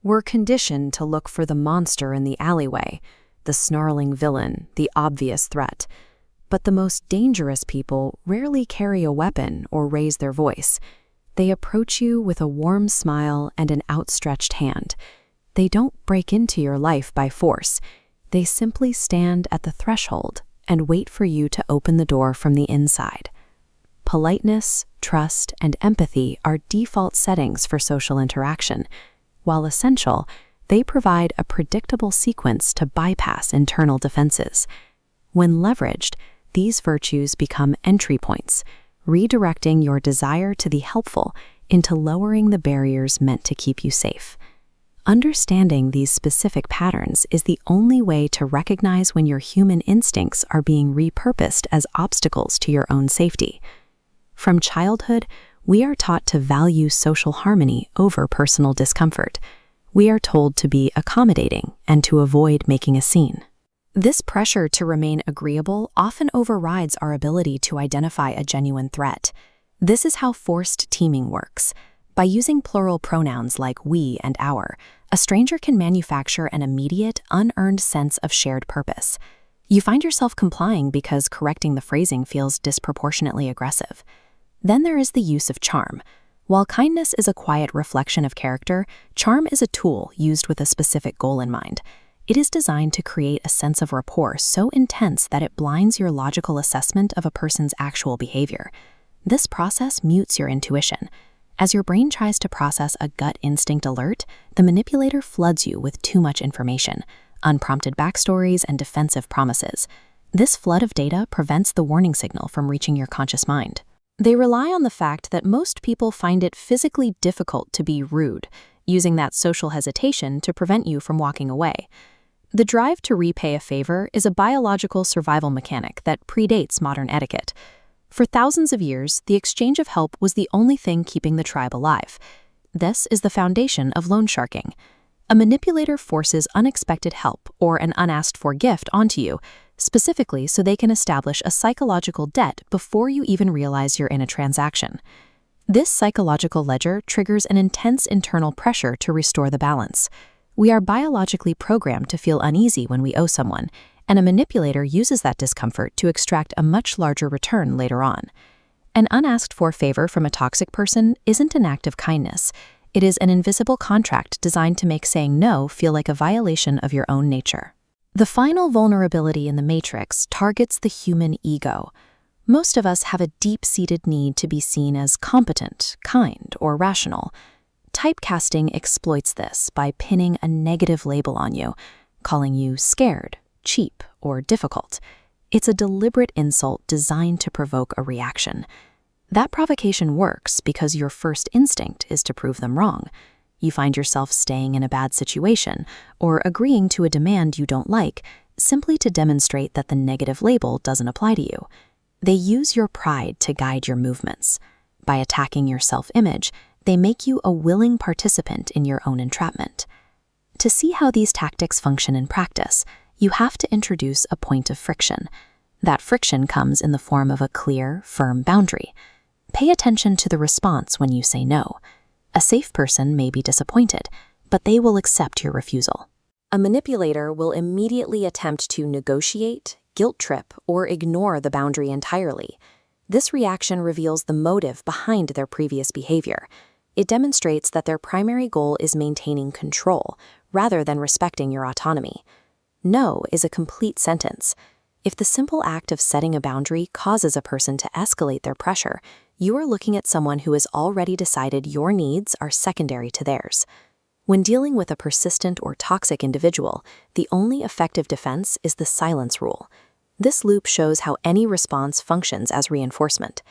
We're conditioned to look for the monster in the alleyway, the snarling villain, the obvious threat. But the most dangerous people rarely carry a weapon or raise their voice. They approach you with a warm smile and an outstretched hand. They don't break into your life by force. They simply stand at the threshold and wait for you to open the door from the inside. Politeness, trust, and empathy are default settings for social interaction. While essential, they provide a predictable sequence to bypass internal defenses. When leveraged, these virtues become entry points, redirecting your desire to be helpful into lowering the barriers meant to keep you safe. Understanding these specific patterns is the only way to recognize when your human instincts are being repurposed as obstacles to your own safety. From childhood, we are taught to value social harmony over personal discomfort. We are told to be accommodating and to avoid making a scene. This pressure to remain agreeable often overrides our ability to identify a genuine threat. This is how forced teaming works. By using plural pronouns like we and our, a stranger can manufacture an immediate, unearned sense of shared purpose. You find yourself complying because correcting the phrasing feels disproportionately aggressive. Then there is the use of charm. While kindness is a quiet reflection of character, charm is a tool used with a specific goal in mind. It is designed to create a sense of rapport so intense that it blinds your logical assessment of a person's actual behavior. This process mutes your intuition. As your brain tries to process a gut instinct alert, the manipulator floods you with too much information, unprompted backstories, and defensive promises. This flood of data prevents the warning signal from reaching your conscious mind. They rely on the fact that most people find it physically difficult to be rude, using that social hesitation to prevent you from walking away. The drive to repay a favor is a biological survival mechanic that predates modern etiquette. For thousands of years, the exchange of help was the only thing keeping the tribe alive. This is the foundation of loan sharking. A manipulator forces unexpected help or an unasked-for gift onto you, specifically so they can establish a psychological debt before you even realize you're in a transaction. This psychological ledger triggers an intense internal pressure to restore the balance. We are biologically programmed to feel uneasy when we owe someone, and a manipulator uses that discomfort to extract a much larger return later on. An unasked-for favor from a toxic person isn't an act of kindness. It is an invisible contract designed to make saying no feel like a violation of your own nature. The final vulnerability in the matrix targets the human ego. Most of us have a deep-seated need to be seen as competent, kind, or rational. Typecasting exploits this by pinning a negative label on you, calling you scared, cheap, or difficult. It's a deliberate insult designed to provoke a reaction. That provocation works because your first instinct is to prove them wrong. You find yourself staying in a bad situation or agreeing to a demand you don't like simply to demonstrate that the negative label doesn't apply to you. They use your pride to guide your movements. By attacking your self-image, they make you a willing participant in your own entrapment. To see how these tactics function in practice, you have to introduce a point of friction. That friction comes in the form of a clear, firm boundary. Pay attention to the response when you say no. A safe person may be disappointed, but they will accept your refusal. A manipulator will immediately attempt to negotiate, guilt trip, or ignore the boundary entirely. This reaction reveals the motive behind their previous behavior. It demonstrates that their primary goal is maintaining control, rather than respecting your autonomy. No is a complete sentence. If the simple act of setting a boundary causes a person to escalate their pressure, you are looking at someone who has already decided your needs are secondary to theirs. When dealing with a persistent or toxic individual, the only effective defense is the silence rule. This loop shows how any response functions as reinforcement.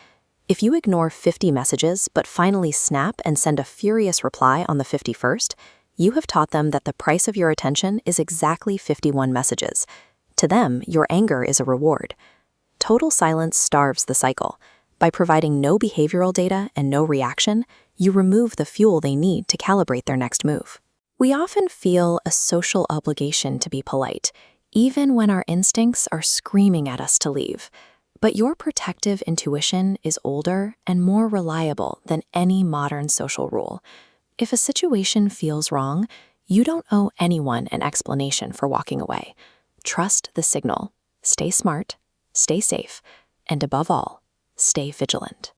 If you ignore 50 messages but finally snap and send a furious reply on the 51st, you have taught them that the price of your attention is exactly 51 messages. To them, your anger is a reward. Total silence starves the cycle. By providing no behavioral data and no reaction, you remove the fuel they need to calibrate their next move. We often feel a social obligation to be polite, even when our instincts are screaming at us to leave. But your protective intuition is older and more reliable than any modern social rule. If a situation feels wrong, You don't owe anyone an explanation for walking away. Trust the signal. Stay smart, stay safe, and above all, stay vigilant.